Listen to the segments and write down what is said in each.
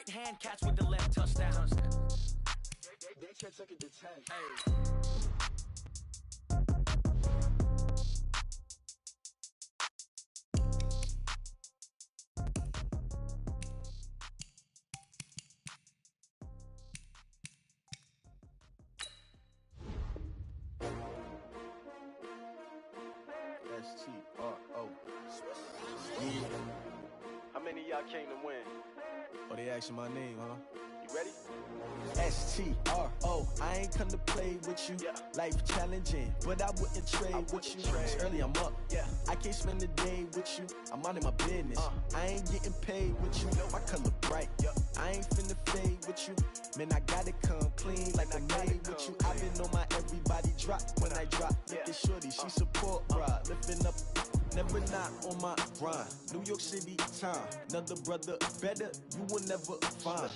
right hand catch with the left touchdown. They can't take it to 10. Hey. S-T-R-O. Yeah. How many of y'all came to win? Oh, they asking my name, huh? You ready? S-T-R-O. I ain't come to play with you. Yeah. Life challenging, but I wouldn't trade with you. It's early, I'm up. Yeah. I can't spend the day with you. I'm minding my business. I ain't getting paid with you. My color bright. I ain't finna fade with you. Man, I gotta come clean like I made with you. I've been on my everybody drop when I drop. Look at shorty, she support ride. Lifting up, never not on my grind. New York City time. Another brother better, you will never find.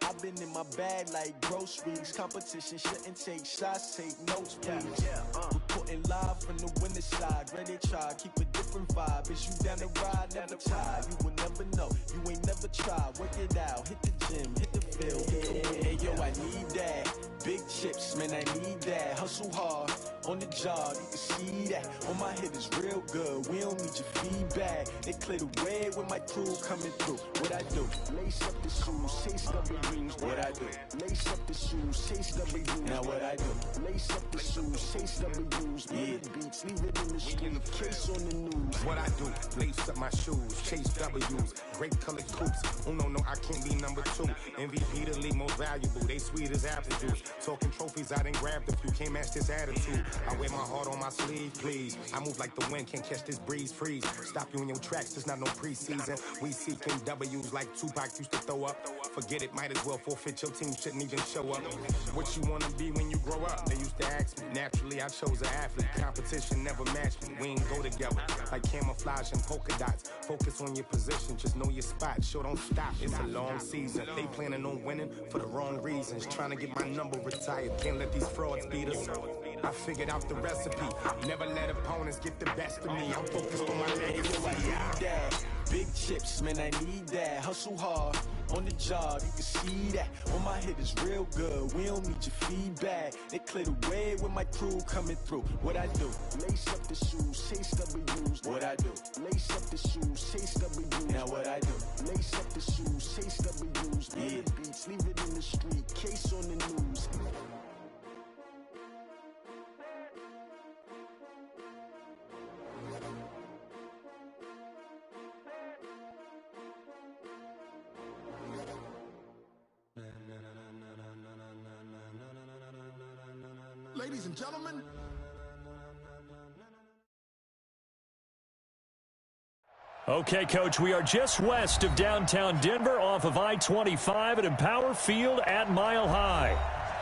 I've been in my bag like groceries. Competition shouldn't take shots, take notes, please. Reporting live from the winning side. Ready to try, keep a different vibe. Is you down the ride, never tired. You will never know, you ain't never tried. Work it out, hit the gym, hit the field. Hey yo, I need that. Big chips, man, I need that. Hustle hard, on the job, you can see that. On my head is real good, we don't need your feedback. They clear the way with my crew coming through. What I do? Lace up the shoes, chase W's. What I do? Lace up the shoes, chase W's. Now what I do? Lace up the shoes, chase W's. Yeah. Beats, leave it in the street, case on the news. What I do? Lace up my shoes, chase W's. Great colored coops. Oh no, I can't be number 2. MVP the league most valuable. They sweet as apple juice. Talking trophies, I done grabbed a few. Can't match this attitude. I wear my heart on my sleeve, please. I move like the wind, can't catch this breeze, freeze. Stop you in your tracks, there's not no preseason. We seeking W's like Tupac used to throw up. Forget it, might as well forfeit. Your team shouldn't even show up. What you wanna be when you grow up? They used to ask me. Naturally, I chose an athlete. Competition never matched me. We ain't go together like camouflage and polka dots. Focus on your position, just know your spot. Sure, don't stop. It's a long season. They planning on winning for the wrong reasons. Trying to get my number retired. Can't let these frauds beat us. I figured out the recipe. Never let opponents get the best of me. I'm focused on my legacy. Big chips, man, I need that. Hustle hard, on the job, you can see that. On my head is real good, we don't need your feedback. They clear the way with my crew coming through. What I do? Lace up the shoes, chase W's. What I do? Lace up the shoes, chase W's. Now what I do? Lace up the shoes, chase W's. Yeah. Beats, leave it in the street, case on the news. Ladies and gentlemen. Okay, Coach, we are just west of downtown Denver off of I-25 at Empower Field at Mile High.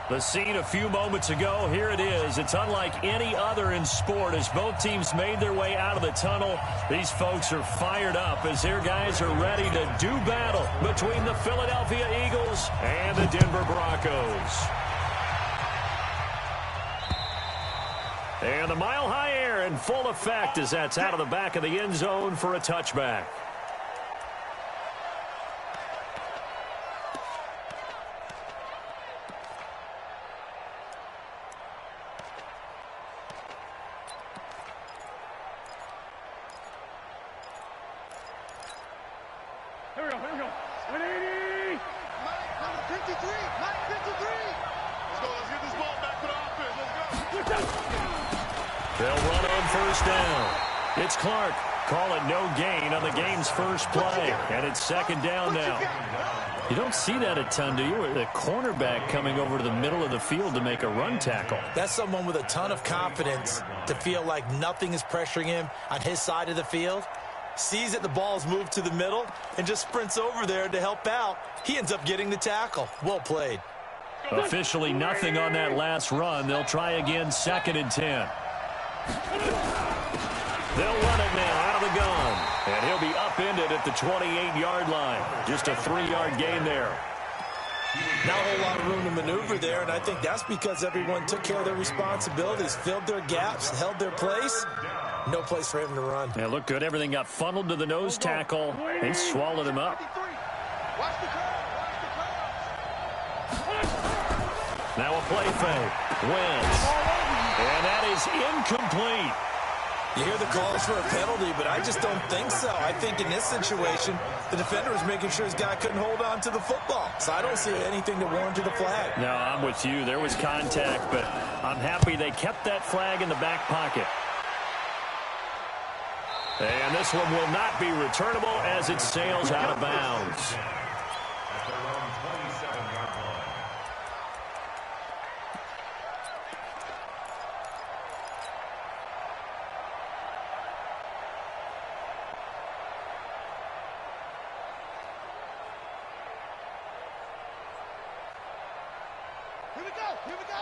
The scene a few moments ago, here it is. It's unlike any other in sport as both teams made their way out of the tunnel. These folks are fired up as their guys are ready to do battle between the Philadelphia Eagles and the Denver Broncos. And the Mile High air in full effect as that's out of the back of the end zone for a touchback. Here we go. 180. Mike, number 53. Mike, 53. Let's get this ball back to the offense. Let's go. They'll run on first down. It's Clark. Call it no gain on the game's first play. And it's second down now. You don't see that a ton, do you? The cornerback coming over to the middle of the field to make a run tackle. That's someone with a ton of confidence to feel like nothing is pressuring him on his side of the field. Sees that the ball's moved to the middle and just sprints over there to help out. He ends up getting the tackle. Well played. Officially nothing on that last run. They'll try again, 2nd and 10. They'll run it now out of the gun. And he'll be upended at the 28-yard line. Just a 3-yard gain there. Not a whole lot of room to maneuver there, and I think that's because everyone took care of their responsibilities, filled their gaps, held their place. No place for him to run. Yeah, looked good. Everything got funneled to the nose tackle. They swallowed him up. Watch the curve. Now a play fake. Wentz. And that is incomplete. You hear the calls for a penalty, but I just don't think so. I think in this situation, the defender was making sure his guy couldn't hold on to the football. So I don't see anything to warrant a flag. No, I'm with you. There was contact, but I'm happy they kept that flag in the back pocket. And this one will not be returnable as it sails out of bounds. Here we go. Here we go.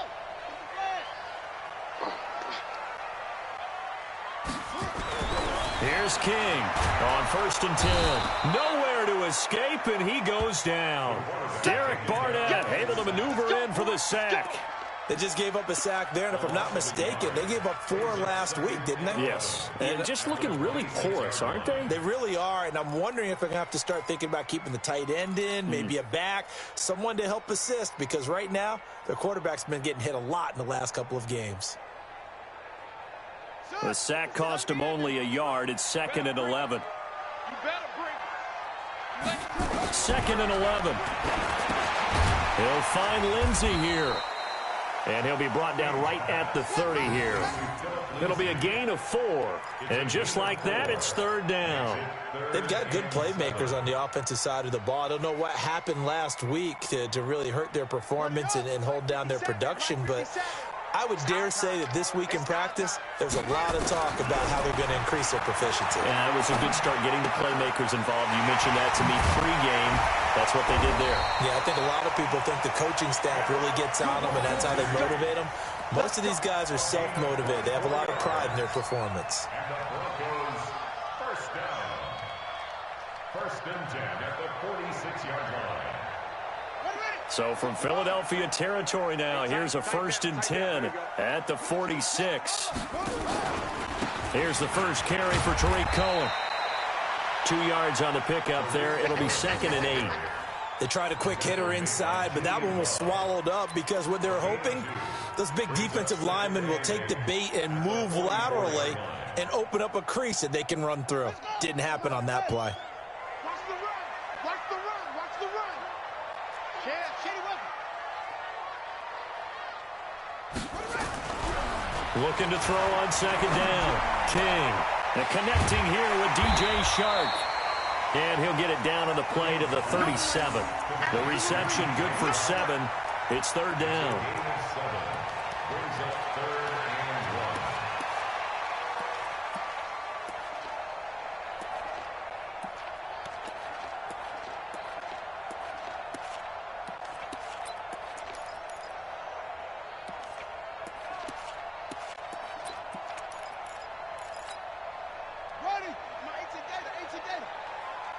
Here's King on 1st and 10. Nowhere to escape, and he goes down. Derek Barnett able to maneuver in for the sack. They just gave up a sack there, and if I'm not mistaken, they gave up 4 last week, didn't they? Yes. And just looking really porous, aren't they? They really are, and I'm wondering if they're going to have to start thinking about keeping the tight end in, maybe a back, someone to help assist, because right now, their quarterback's been getting hit a lot in the last couple of games. The sack cost him only a yard. It's 2nd and 11. 2nd and 11. He'll find Lindsey here. And he'll be brought down right at the 30 here. It'll be a gain of 4. And just like that, it's 3rd down. They've got good playmakers on the offensive side of the ball. I don't know what happened last week to really hurt their performance and hold down their production, but I would dare say that this week in practice, there's a lot of talk about how they're going to increase their proficiency. Yeah, it was a good start getting the playmakers involved. You mentioned that to me pre-game. That's what they did there. Yeah, I think a lot of people think the coaching staff really gets on them, and that's how they motivate them. Most of these guys are self-motivated. They have a lot of pride in their performance. First down. 1st and 10 at the 46-yard line. So from Philadelphia territory now, here's a 1st and 10 at the 46. Here's the first carry for Tariq Cohen. 2 yards on the pickup there. It'll be 2nd and 8. They tried a quick hitter inside, but that one was swallowed up because what they're hoping, those big defensive linemen will take the bait and move laterally and open up a crease that they can run through. Didn't happen on that play. Watch the run. Watch the run. Watch the run. Shady weapon. Looking to throw on 2nd down. King. And connecting here with DJ Shark. And he'll get it down on the play to the 37. The reception good for 7. It's 3rd down.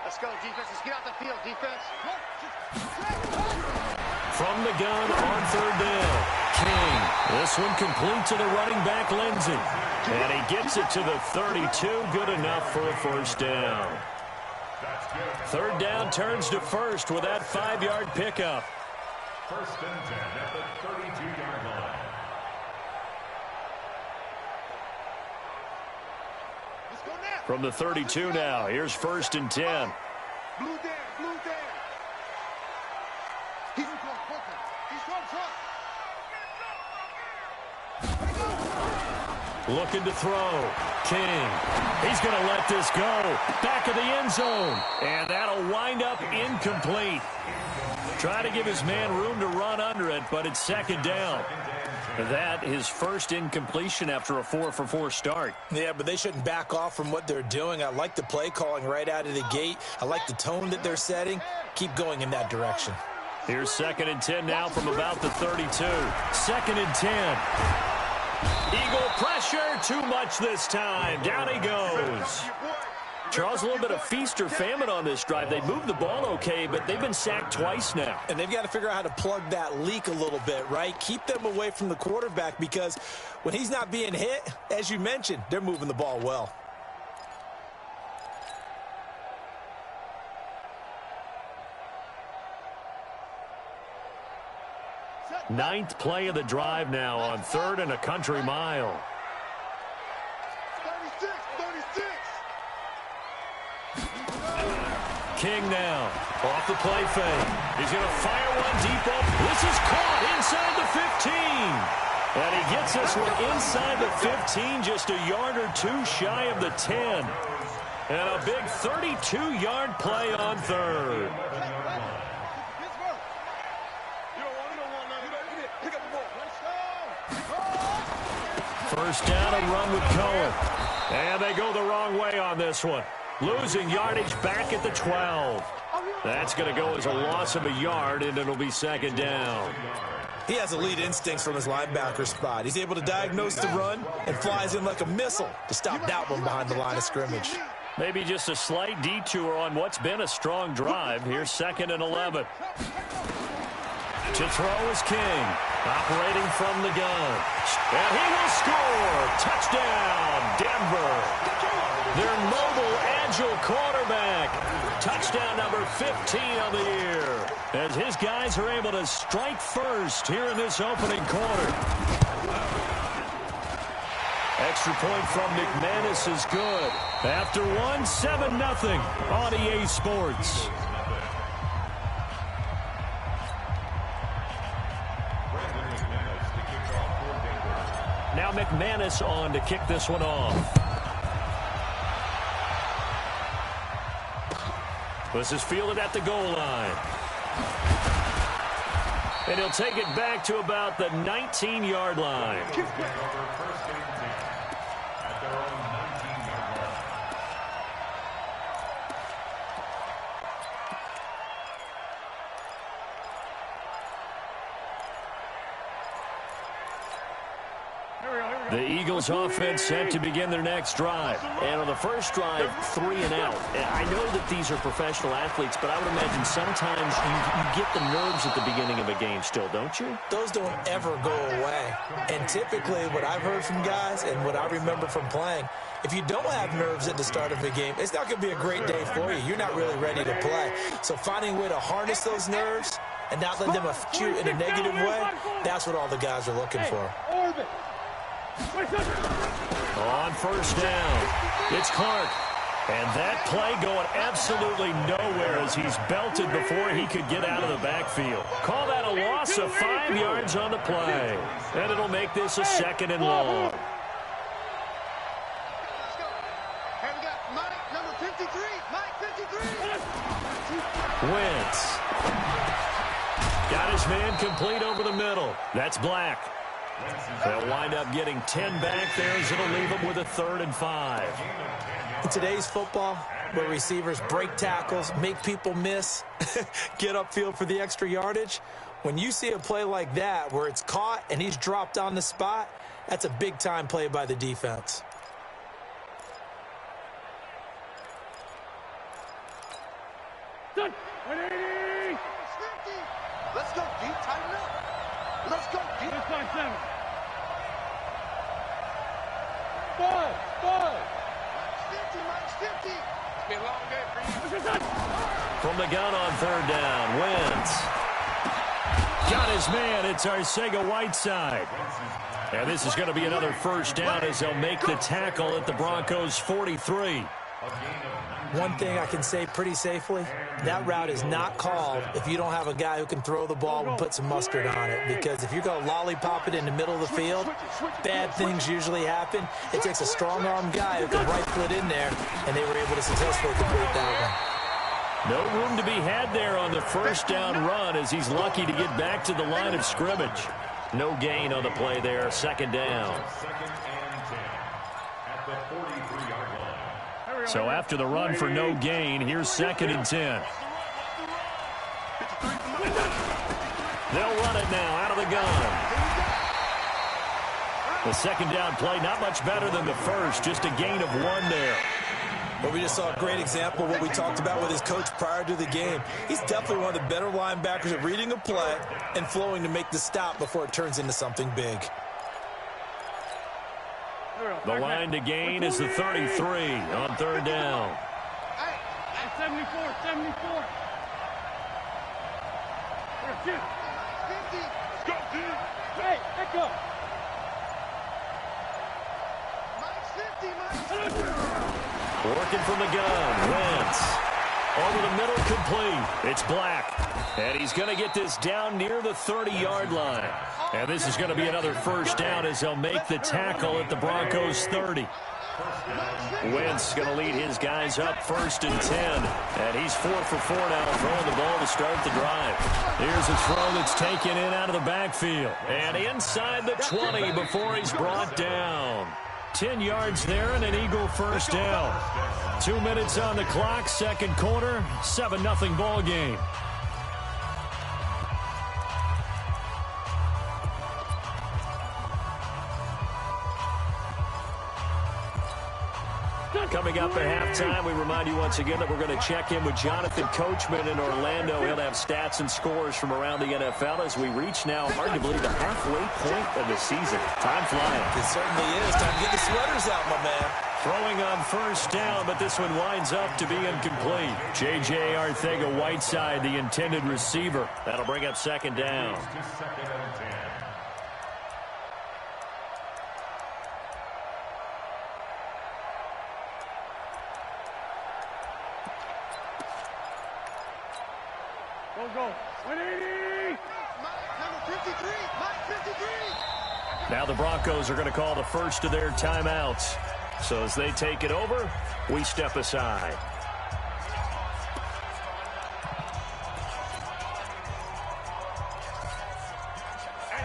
Let's go, defense. Let's get out the field, defense. From the gun on 3rd down. King. This one complete to the running back, Lindsey. And he gets it to the 32. Good enough for a 1st down. 3rd down turns to 1st with that 5-yard pickup. 1st and 10 at the 32-yard line. From the 32 now, here's 1st and 10. Blue there, blue there. He's in front, he's front. Looking to throw. King. He's going to let this go. Back of the end zone. And that'll wind up incomplete. Try to give his man room to run under it, but it's 2nd down. That his first incompletion after a 4-for-4 start. Yeah, but they shouldn't back off from what they're doing. I like the play calling right out of the gate. I like the tone that they're setting. Keep going in that direction. Here's 2nd and 10 now from about the 32. 2nd and 10. Eagle pressure, too much this time. Down he goes. Charles, a little bit of feast or famine on this drive. They moved the ball okay, but they've been sacked twice now. And they've got to figure out how to plug that leak a little bit, right? Keep them away from the quarterback because when he's not being hit, as you mentioned, they're moving the ball well. Ninth play of the drive now on 3rd and a country mile. 36, 36. King now, off the play fake. He's going to fire one deep up. This is caught inside the 15. And he gets this one inside the 15, just a yard or two shy of the 10. And a big 32-yard play on 3rd. First down and run with Cohen. And they go the wrong way on this one. Losing yardage back at the 12. That's going to go as a loss of a yard, and it'll be 2nd down. He has elite instincts from his linebacker spot. He's able to diagnose the run and flies in like a missile to stop that one behind the line of scrimmage. Maybe just a slight detour on what's been a strong drive. Here's 2nd and 11. To throw is King, operating from the gun. And he will score. Touchdown, Denver. Their mobile, agile quarterback. Touchdown number 15 on the year. As his guys are able to strike first here in this opening quarter. Extra point from McManus is good. After one, 7-0 on EA Sports. Now McManus on to kick this one off. This is fielded at the goal line. And he'll take it back to about the 19-yard line. The Eagles offense set to begin their next drive. And on the first drive, 3 and out. I know that these are professional athletes, but I would imagine sometimes you get the nerves at the beginning of a game still, don't you? Those don't ever go away. And typically what I've heard from guys and what I remember from playing, if you don't have nerves at the start of a game, it's not going to be a great day for you. You're not really ready to play. So finding a way to harness those nerves and not let them affect you in a negative way, that's what all the guys are looking for. On first down, it's Clark. And that play going absolutely nowhere as he's belted before he could get out of the backfield. Call that a loss of 5 yards on the play. And it'll make this a 2nd and long. Wentz. Got his man complete over the middle. That's Black. They'll wind up getting 10 back there as it'll leave them with a 3rd and 5. In today's football, where receivers break tackles, make people miss, get upfield for the extra yardage, when you see a play like that where it's caught and he's dropped on the spot, that's a big-time play by the defense. Done. 180. Let's go deep, tighten up. Let's go deep. 6.7. 5. 50. It's been a long day for you. From the gun on 3rd down, Wentz. Got his man. It's Arcega-Whiteside. And this is going to be another first down as they'll make the tackle at the Broncos' 43. One thing I can say pretty safely, that route is not called if you don't have a guy who can throw the ball and put some mustard on it. Because if you're going to lollipop it in the middle of the field, bad things usually happen. It takes a strong-arm guy who can rifle it in there, and they were able to successfully complete that one. No room to be had there on the first down run as he's lucky to get back to the line of scrimmage. No gain on the play there, 2nd down. So after the run for no gain, here's 2nd and 10. They'll run it now out of the gun. The 2nd down play, not much better than the first, just a gain of 1 there. But we just saw a great example of what we talked about with his coach prior to the game. He's definitely one of the better linebackers at reading a play and flowing to make the stop before it turns into something big. The line to gain is the 33 on 3rd down. 74. go, D. Hey, let go. Working from the gun. Wentz. Over the middle, complete. It's Black. And he's going to get this down near the 30-yard line. And this is going to be another first down as they'll make the tackle at the Broncos 30. Wentz going to lead his guys up 1st and 10. And he's 4 for 4 now, throwing the ball to start the drive. Here's a throw that's taken in out of the backfield. And inside the 20 before he's brought down. 10 yards there and an Eagle first down. 2 minutes on the clock, second quarter, 7-0 ball game. Coming up at halftime, we remind you once again that we're going to check in with Jonathan Coachman in Orlando. He'll have stats and scores from around the NFL as we reach now, hard to believe, the halfway point of the season. Time flying. It certainly is. Time to get the sweaters out, my man. Throwing on first down, but this one winds up to be incomplete. J.J. Arcega-Whiteside, the intended receiver. That'll bring up second down. Go. 180. Number 53. Mike 53. Now the Broncos are going to call the first of their timeouts. So as they take it over, we step aside.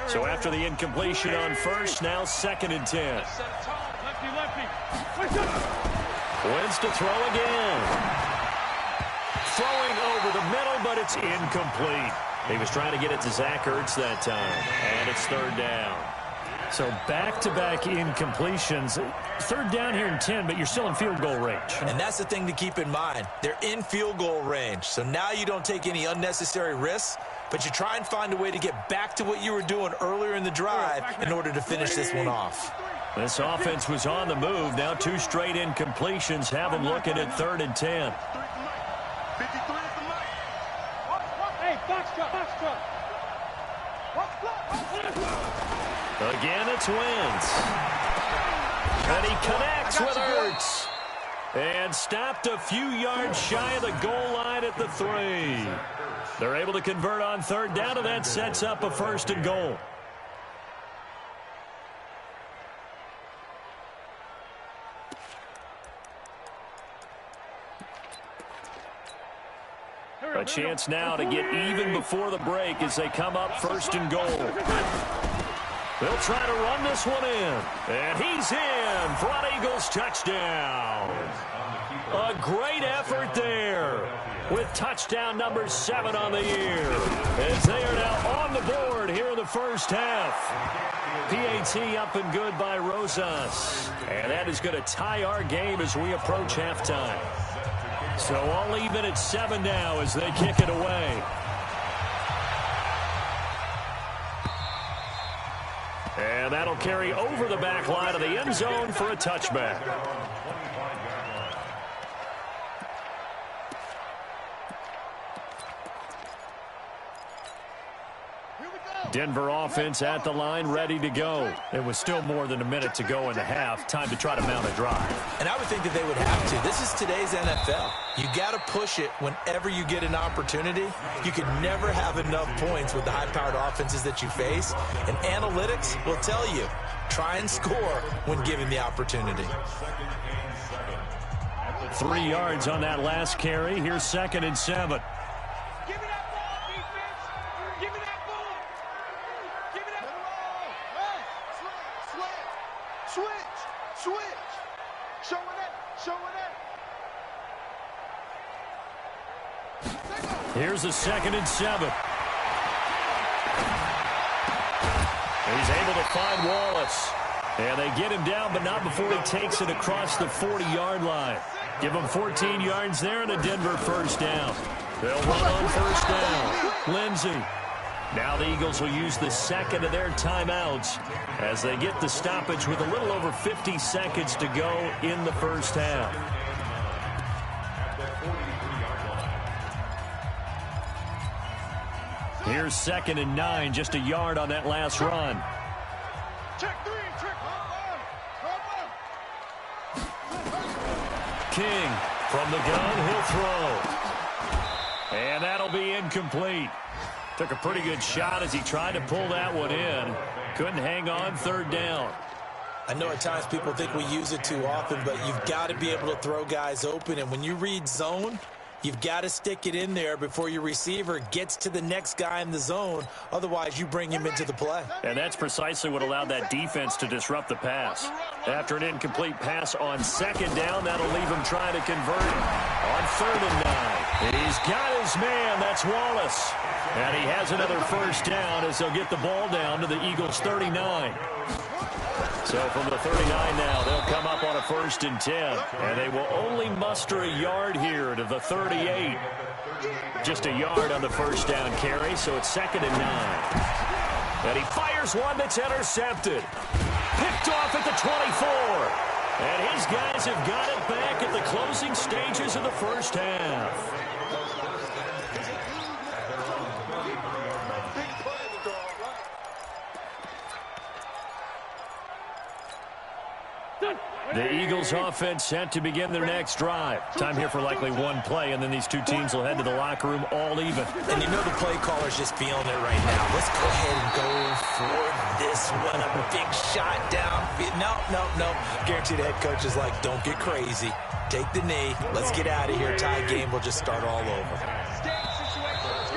So after the incompletion on first, now 2nd and 10. Lefty. Wentz to throw again. Throwing over the middle, but it's incomplete. He was trying to get it to Zach Ertz that time, and it's 3rd down. So back-to-back incompletions. 3rd down here in 10, but you're still in field goal range. And that's the thing to keep in mind. They're in field goal range, so now you don't take any unnecessary risks, but you try and find a way to get back to what you were doing earlier in the drive in order to finish this one off. This offense was on the move. Now 2 straight incompletions have them looking at 3rd and 10. 53 is the mic. Hey, box truck. Again, it's Wentz. And he connects with Ertz. And stopped a few yards shy of the goal line at the 3. They're able to convert on 3rd down, and that sets up a 1st and goal. A chance now to get even before the break as they come up 1st and goal. They'll try to run this one in. And he's in for an Eagles touchdown. A great effort there with touchdown number 7 on the year. As they are now on the board here in the first half. PAT up and good by Rosas. And that is going to tie our game as we approach halftime. So all even at 7 now as they kick it away. And that'll carry over the back line of the end zone for a touchback. Denver offense at the line, ready to go. It was still more than a minute to go in the half. Time to try to mount a drive. And I would think that they would have to. This is today's NFL. You got to push it whenever you get an opportunity. You can never have enough points with the high-powered offenses that you face. And analytics will tell you, try and score when given the opportunity. 3 yards on that last carry. Here's 2nd and 7. Give me that ball, defense. Give me that ball. Give me that ball. Hey, switch. Show it. Here's a 2nd and 7. He's able to find Wallace. And they get him down, but not before he takes it across the 40-yard line. Give him 14 yards there and a Denver first down. They'll run on first down. Lindsey. Now the Eagles will use the 2nd of their timeouts as they get the stoppage with a little over 50 seconds to go in the first half. Here's 2nd and 9, just a yard on that last run. Check 3, check 1. King from the gun, he'll throw. And that'll be incomplete. Took a pretty good shot as he tried to pull that one in. Couldn't hang on, 3rd down. I know at times people think we use it too often, but you've got to be able to throw guys open. And when you read zone, you've got to stick it in there before your receiver gets to the next guy in the zone. Otherwise, you bring him into the play. And that's precisely what allowed that defense to disrupt the pass. After an incomplete pass on 2nd down, that'll leave him trying to convert on 3rd and 9. He's got his man. That's Wallace. And he has another 1st down as they'll get the ball down to the Eagles' 39. So from the 39 now, they'll come up on a 1st and 10. And they will only muster a yard here to the 38. Just a yard on the 1st down carry, so it's 2nd and 9. And he fires one that's intercepted. Picked off at the 24. And his guys have got it back at the closing stages of the 1st half. The Eagles offense set to begin their next drive. Time here for likely one play, and then these two teams will head to the locker room all even. And you know the play caller's just feeling it right now. Let's go ahead and go for this one. A big shot down. No. Guarantee the head coach is like, don't get crazy. Take the knee. Let's get out of here. Tie game. We'll just start all over.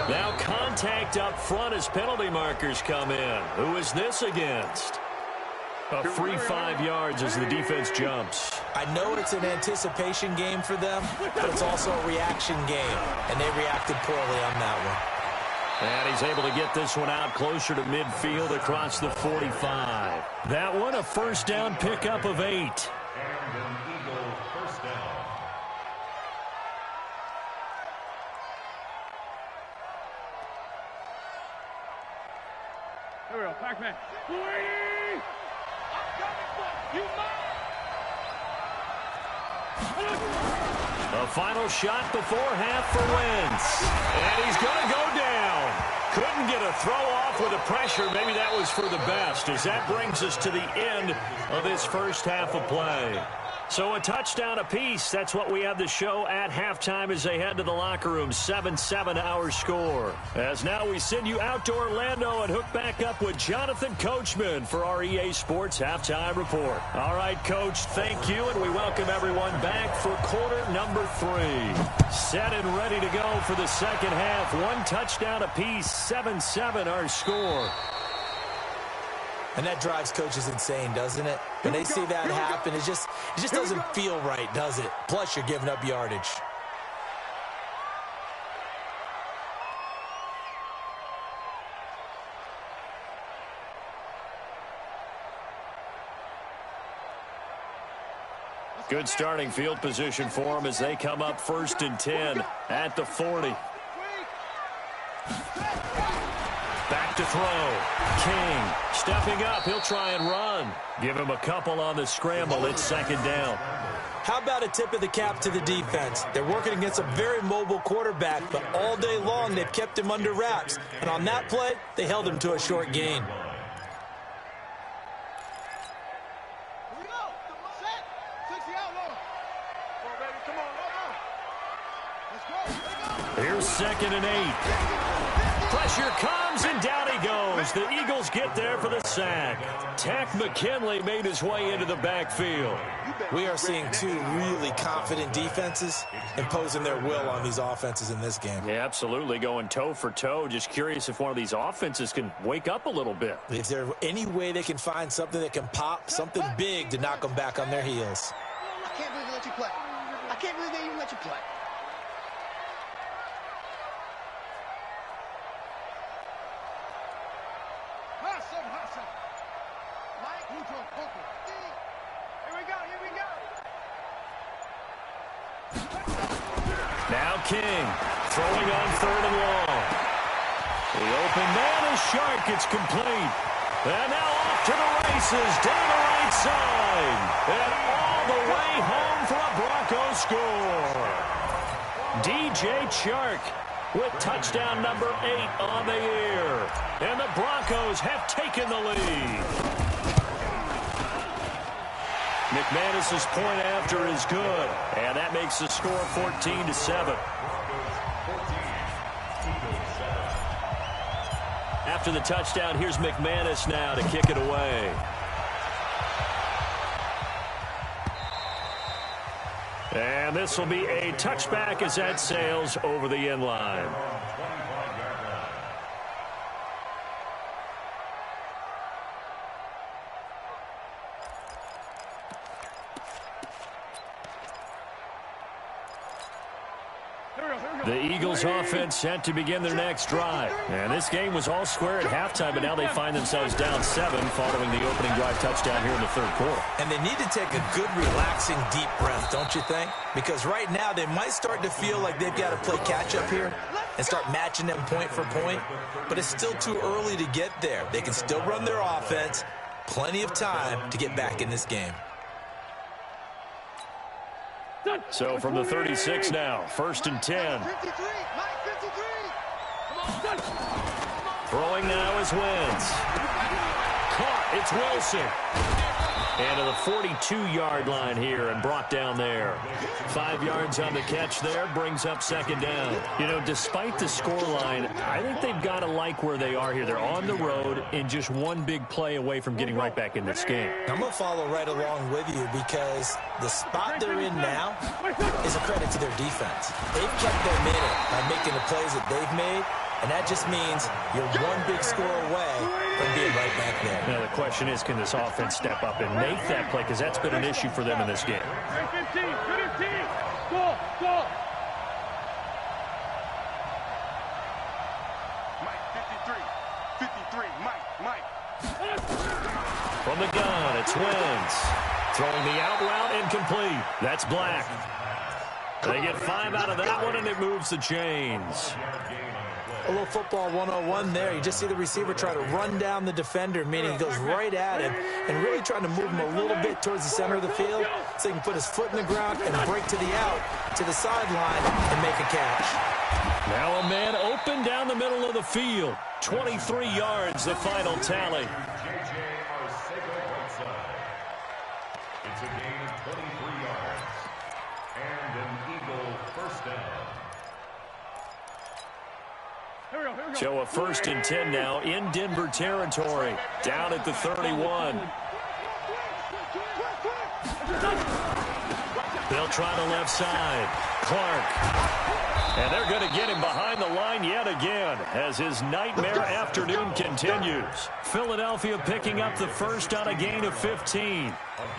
Now contact up front as penalty markers come in. Who is this against? A free 5 yards as the defense jumps. I know it's an anticipation game for them, but it's also a reaction game, and they reacted poorly on that one. And he's able to get this one out closer to midfield across the 45. That one a 1st down pickup of 8. And an Eagle 1st down. Here we go, Pac-Man. A final shot before half for Wentz. And he's going to go down. Couldn't get a throw off with the pressure. Maybe that was for the best, as that brings us to the end of this 1st half of play. So a touchdown apiece. That's what we have to show at halftime as they head to the locker room. 7-7 our score. As now we send you out to Orlando and hook back up with Jonathan Coachman for our EA Sports Halftime Report. All right, Coach, thank you, and we welcome everyone back for quarter number 3. Set and ready to go for the 2nd half. One touchdown apiece, 7-7 our score. And that drives coaches insane, doesn't it? When they see that happen, it just doesn't feel right, does it? Plus, you're giving up yardage. Good starting field position for them as they come up 1st and 10 at the 40. Back to throw. King stepping up. He'll try and run. Give him a couple on the scramble. It's 2nd down. How about a tip of the cap to the defense? They're working against a very mobile quarterback, but all day long they've kept him under wraps. And on that play, they held him to a short gain. Here's 2nd and 8. Pressure comes, and down he goes. The Eagles get there for the sack. Tack McKinley made his way into the backfield. We are seeing two really confident defenses imposing their will on these offenses in this game. Yeah, absolutely, going toe for toe. Just curious if one of these offenses can wake up a little bit. Is there any way they can find something that can pop, something big to knock them back on their heels? I can't believe they let you play. I can't believe they even let you play. Now King throwing on 3rd and long. The open man is Shark. It's complete. And now off to the races down the right side. And all the way home for a Broncos score. DJ Chark with touchdown number 8 on the year. And the Broncos have taken the lead. McManus's point after is good, and that makes the score 14-7. After the touchdown, here's McManus now to kick it away. And this will be a touchback as that sails over the end line. The Eagles offense set to begin their next drive. And this game was all square at halftime, but now they find themselves down 7 following the opening drive touchdown here in the third quarter. And they need to take a good, relaxing, deep breath, don't you think? Because right now they might start to feel like they've got to play catch-up here and start matching them point for point. But it's still too early to get there. They can still run their offense. Plenty of time to get back in this game. So from the 36 now, 1st and 10. Throwing now is Wentz. Caught, it's Wilson. And to the 42-yard line here and brought down there. 5 yards on the catch there, brings up 2nd down. You know, despite the scoreline, I think they've got to like where they are here. They're on the road and just one big play away from getting right back in this game. I'm going to follow right along with you because the spot they're in now is a credit to their defense. They've kept them in it by making the plays that they've made, and that just means you're one big score away from being right back there. Now the question is, can this offense step up and make that play? Because that's been an issue for them in this game. From the gun, it's Wentz. Throwing the out route incomplete. That's Black. They get 5 out of that one, and it moves the chains. A little football 101 there. You just see the receiver try to run down the defender, meaning he goes right at him and really trying to move him a little bit towards the center of the field so he can put his foot in the ground and break to the out, to the sideline, and make a catch. Now a man open down the middle of the field. 23 yards, the final tally. It's a gain of 23 yards and an Eagle first down. So a 1st and 10 now in Denver territory. Down at the 31. They'll try the left side. Clark. And they're going to get him behind the line yet again as his nightmare afternoon continues. Philadelphia picking up the first on a gain of 15.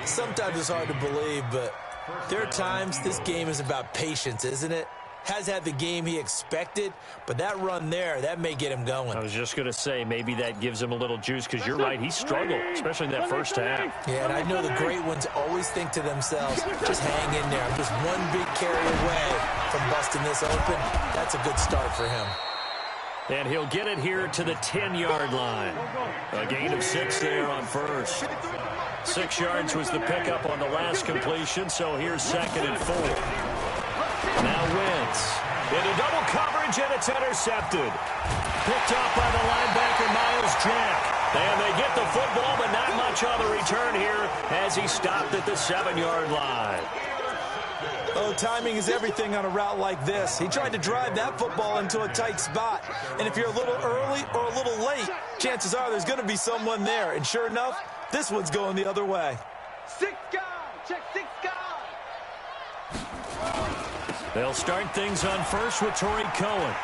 Sometimes it's hard to believe, but there are times this game is about patience, isn't it? Has had the game he expected, but that run there, that may get him going. I was just going to say, maybe that gives him a little juice, because you're right, he struggled, especially in that first half. Yeah, and I know the great ones always think to themselves, just hang in there. I'm just one big carry away from busting this open. That's a good start for him. And he'll get it here to the 10-yard line. A gain of 6 there on first. 6 yards was the pickup on the last completion, so here's 2nd and 4. Now Wentz into double coverage, and it's intercepted. Picked off by the linebacker, Miles Jack. And they get the football, but not much on the return here as he stopped at the 7-yard line. Oh, timing is everything on a route like this. He tried to drive that football into a tight spot. And if you're a little early or a little late, chances are there's going to be someone there. And sure enough, this one's going the other way. 6 guys. Check 6 guys. They'll start things on first with Torrey Cohen.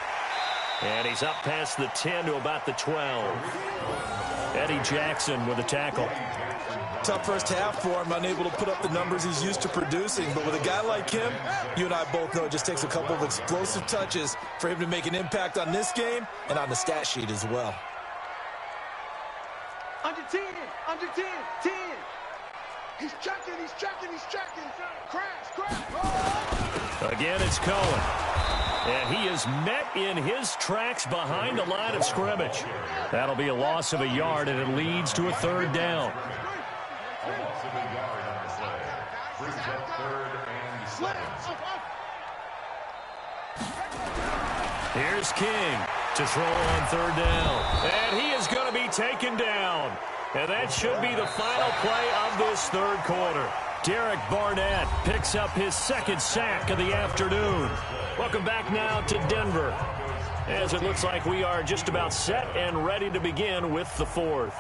And he's up past the 10 to about the 12. Eddie Jackson with a tackle. Tough first half for him, unable to put up the numbers he's used to producing. But with a guy like him, you and I both know it just takes a couple of explosive touches for him to make an impact on this game and on the stat sheet as well. Under 10, under 10, 10. He's checking, he's checking, he's checking. Crash. Oh! Again, it's Cohen. And he is met in his tracks behind the line of scrimmage. That'll be a loss of a yard, and it leads to a 3rd down. A loss of a yard on the play. Brings up 3rd and 7. Here's King to throw on third down. And he is going to be taken down. And that should be the final play of this third quarter. Derek Barnett picks up his second sack of the afternoon. Welcome back now to Denver, as it looks like we are just about set and ready to begin with the fourth.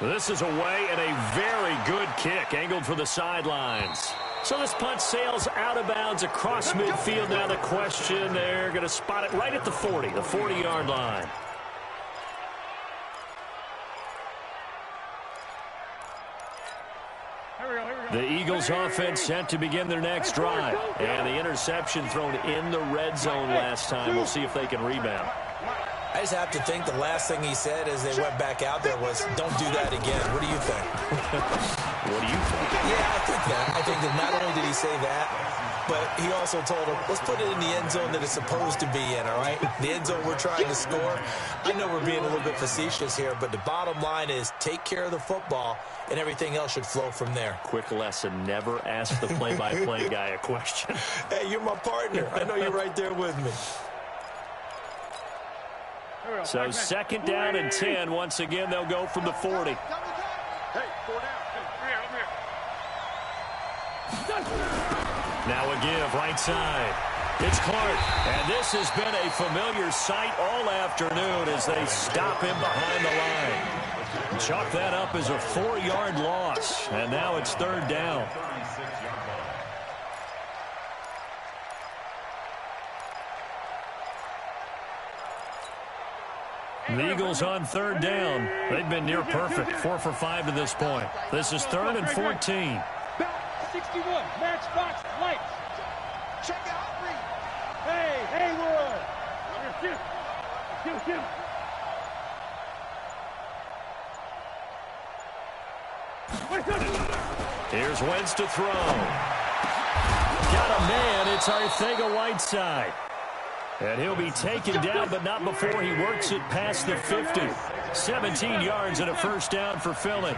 This is away and a very good kick angled for the sidelines. So this punt sails out of bounds across midfield. Now the question, they're going to spot it right at the 40, the 40-yard line. The Eagles offense set to begin their next drive. And the interception thrown in the red zone last time. We'll see if they can rebound. I just have to think the last thing he said as they went back out there was, don't do that again. What do you think? What do you think? Yeah, I think that. I think that not only did he say that, but he also told him, let's put it in the end zone that it's supposed to be in, all right? The end zone we're trying to score. I know we're being a little bit facetious here, but the bottom line is take care of the football, and everything else should flow from there. Quick lesson, never ask the play-by-play guy a question. Hey, you're my partner. I know you're right there with me. So second down and 10. Once again, they'll go from the 40. Hey, 4 down. Now a give, right side. It's Clark. And this has been a familiar sight all afternoon as they stop him behind the line. Chalk that up as a 4-yard loss. And now it's third down. The Eagles on third down. They've been near perfect, 4 for 5 to this point. This is third and 14. Back 61, matchbox, lights. Check out, Reed. Hey, Haywood. Shoot. Here's Wentz to throw. Got a man. It's Arcega-Whiteside. And he'll be taken down, but not before he works it past the 50. 17 yards and a first down for Philly.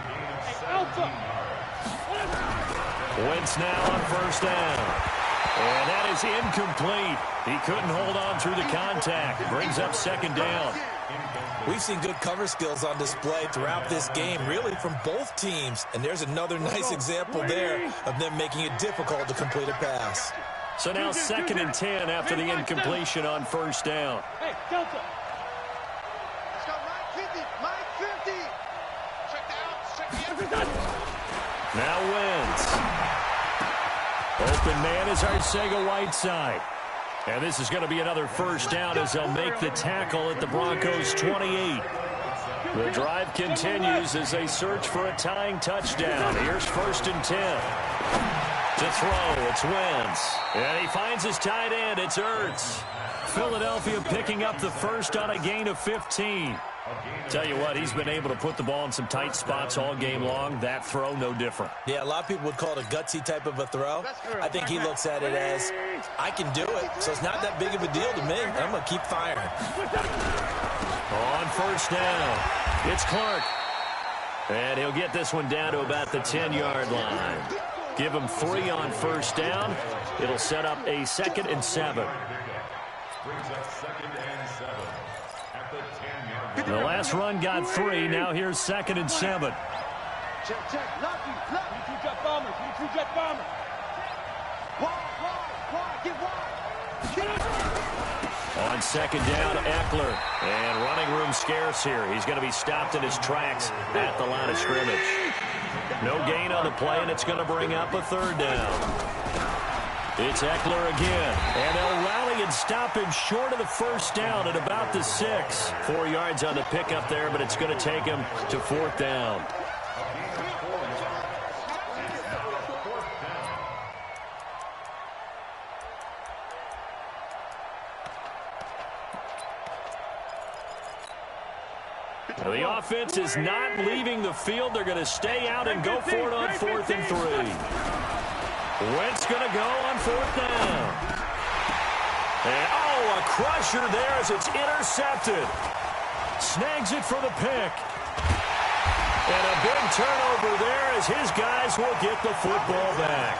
Wentz now on first down. And that is incomplete. He couldn't hold on through the contact. Brings up second down. We've seen good cover skills on display throughout this game, really from both teams. And there's another nice example there of them making it difficult to complete a pass. So now second and 10 after the incompletion on first down. Hey, Delta. Let's go, Mike 50. Check down. Now Wentz. Open man is Arcega-Whiteside. And this is going to be another first down as they'll make the tackle at the Broncos 28. The drive continues as they search for a tying touchdown. Here's first and 10. To throw, it's Wentz. And he finds his tight end, it's Ertz. Philadelphia picking up the first on a gain of 15. Tell you what, he's been able to put the ball in some tight spots all game long. That throw, no different. Yeah, a lot of people would call it a gutsy type of a throw. I think he looks at it as, I can do it, so it's not that big of a deal to me. I'm going to keep firing. On first down, it's Clark. And he'll get this one down to about the 10-yard line. Give him 3 on first down. It'll set up a 2nd and 7. The last run got 3. Now here's 2nd and 7. Check. Lucky. Jet bomber. Wide. Get wide. On second down, Eckler. And running room scarce here. He's going to be stopped in his tracks at the line of scrimmage. No gain on the play, and it's going to bring up a third down. It's Eckler again. And they'll rally and stop him short of the first down at about the 6. 4 yards on the pickup there, but it's going to take him to 4th down. The offense is not leaving the field. They're going to stay out and go for it on 4th and 3. Wentz going to go on 4th down. And, a crusher there as it's intercepted. Snags it for the pick. And a big turnover there as his guys will get the football back.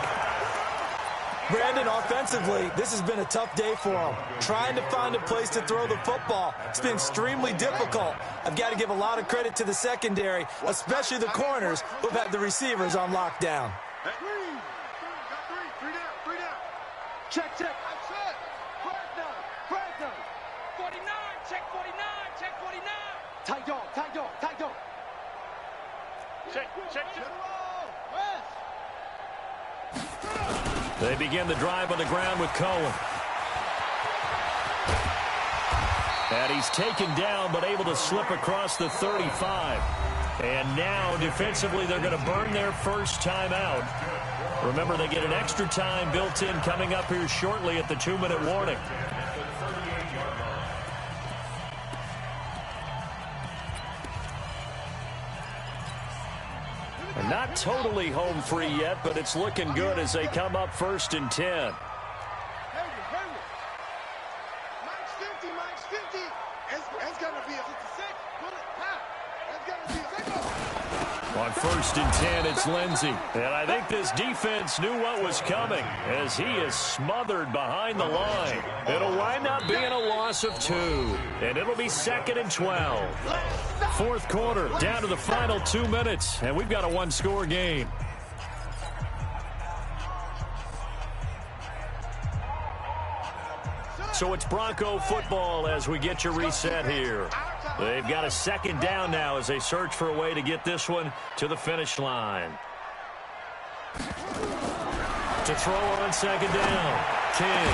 Brandon, offensively, this has been a tough day for him. Trying to find a place to throw the football. It's been extremely difficult. I've got to give a lot of credit to the secondary, especially the corners who've had the receivers on lockdown. Hey. Three down. Check. That's it. Flag down. 49, check 49. Tight dog. Check. They begin the drive on the ground with Cohen. And he's taken down, but able to slip across the 35. And now, defensively, they're going to burn their first timeout. Remember, they get an extra time built in coming up here shortly at the 2-minute warning. Not totally home free yet, but it's looking good as they come up 1st and 10. Mike's 50. It's going to be a 56. On 1st and 10, it's Lindsey. And I think this defense knew what was coming as he is smothered behind the line. It'll wind up being a loss of 2. And it'll be 2nd and 12. 4th quarter, down to the final 2 minutes. And we've got a 1-score game. So it's Bronco football as we get you reset here. They've got a 2nd down now as they search for a way to get this one to the finish line. To throw on 2nd down. King.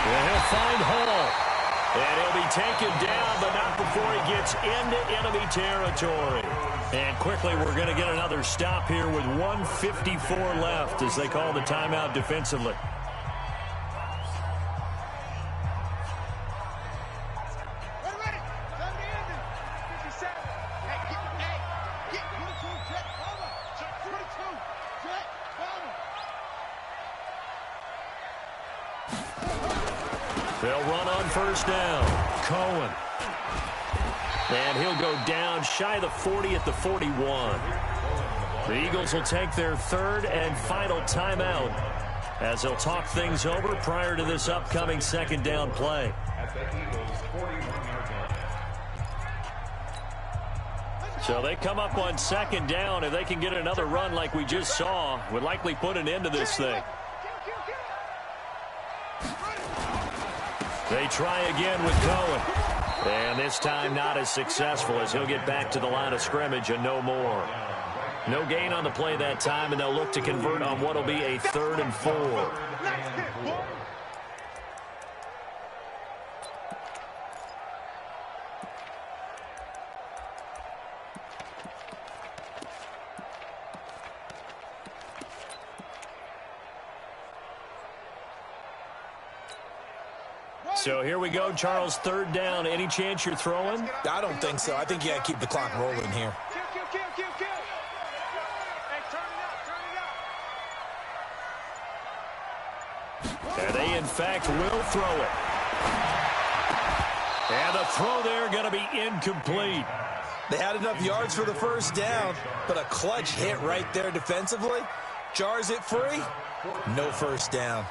And he'll find Hall. And he'll be taken down, but not before he gets into enemy territory. And quickly, we're going to get another stop here with 1:54 left as they call the timeout defensively. They'll run on 1st down. Cohen. And he'll go down shy of the 40 at the 41. The Eagles will take their 3rd and final timeout as they'll talk things over prior to this upcoming 2nd down play. So they come up on 2nd down. If they can get another run like we just saw, would likely put an end to this thing. They try again with Cohen. And this time not as successful as he'll get back to the line of scrimmage and no more. No gain on the play that time, and they'll look to convert on what will be a 3rd and 4. So here we go, Charles, 3rd down. Any chance you're throwing? I don't think so. I think you got to keep the clock rolling here. Kill. Hey, turn it up. And they, in fact, will throw it. And the throw there going to be incomplete. They had enough yards for the 1st down, but a clutch hit right there defensively. Jars it free. No 1st down.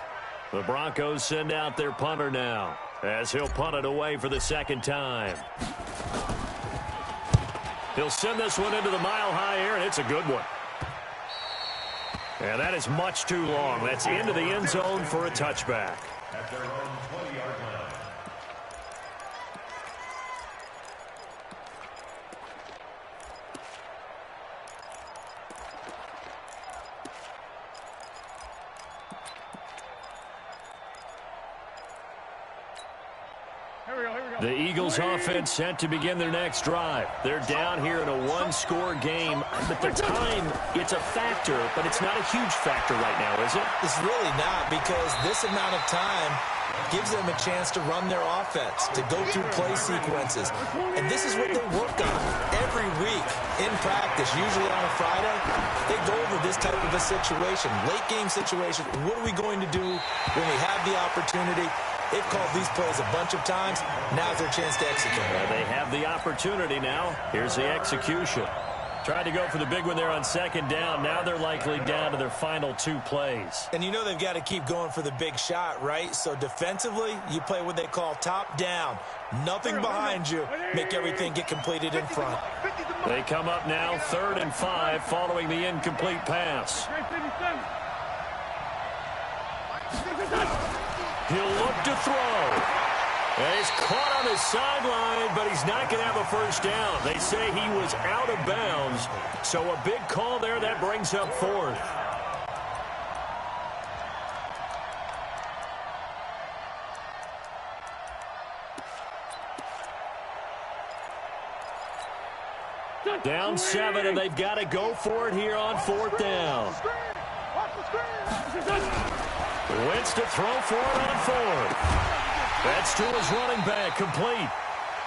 The Broncos send out their punter now as he'll punt it away for the 2nd time. He'll send this one into the mile-high air, and it's a good one. And that is much too long. That's into the end zone for a touchback. At their own 20-yard line. The Eagles offense set to begin their next drive. They're down here in a 1-score game. But the time, it's a factor, but it's not a huge factor right now, is it? It's really not, because this amount of time gives them a chance to run their offense, to go through play sequences. And this is what they work on every week in practice, usually on a Friday. They go over this type of a situation, late game situation. What are we going to do when we have the opportunity? They've called these plays a bunch of times. Now's their chance to execute. They have the opportunity now. Here's the execution. Tried to go for the big one there on second down. Now they're likely down to their final 2 plays. And you know they've got to keep going for the big shot, right? So defensively, you play what they call top down. Nothing behind you. Make everything get completed in front. They come up now 3rd and 5 following the incomplete pass. He'll look to throw. And he's caught on his sideline, but he's not going to have a first down. They say he was out of bounds. So a big call there. That brings up 4th. Down 7, and they've got to go for it here on 4th down. Wentz to throw for it on 4th. That's to his running back, complete.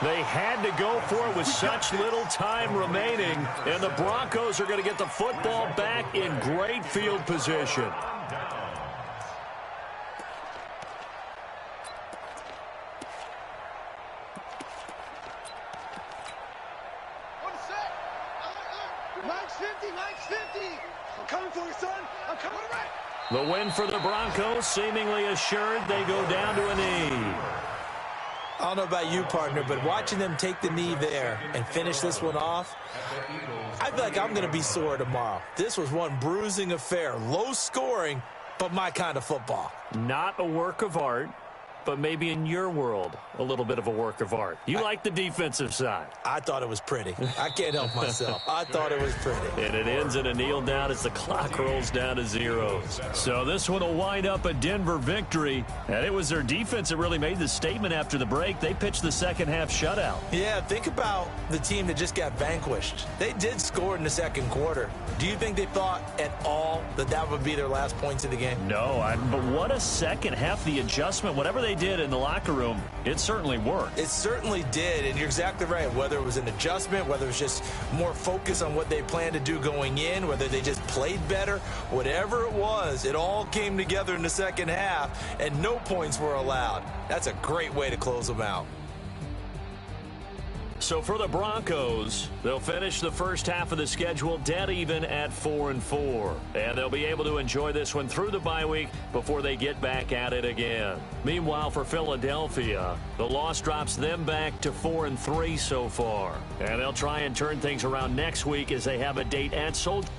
They had to go for it with such little time remaining, and the Broncos are going to get the football back in great field position. Mike's 50, Mike's 50. I'm coming for you, son. I'm coming right. The win for the Broncos, seemingly assured. They go down to a knee. I don't know about you, partner, but watching them take the knee there and finish this one off, I feel like I'm going to be sore tomorrow. This was one bruising affair. Low scoring, but my kind of football. Not a work of art, but maybe in your world, a little bit of a work of art. You like the defensive side. I thought it was pretty. I can't help myself. I thought it was pretty. And it ends in a kneel down as the clock rolls down to 0. So this one will wind up a Denver victory. And it was their defense that really made the statement after the break. They pitched the second half shutout. Yeah, think about the team that just got vanquished. They did score in the second quarter. Do you think they thought at all that that would be their last points of the game? No, but what a second half. The adjustment, whatever they did in the locker room, it certainly worked. It certainly did, and you're exactly right. Whether it was an adjustment, whether it was just more focus on what they planned to do going in, whether they just played better, whatever it was, it all came together in the second half, and no points were allowed. That's a great way to close them out. So for the Broncos, they'll finish the first half of the schedule dead even at 4-4. And they'll be able to enjoy this one through the bye week before they get back at it again. Meanwhile, for Philadelphia, the loss drops them back to 4-3 so far. And they'll try and turn things around next week as they have a date at Soldier.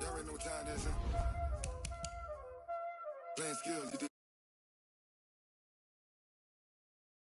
Y'all already know what time it is, huh? Playing skills, you did.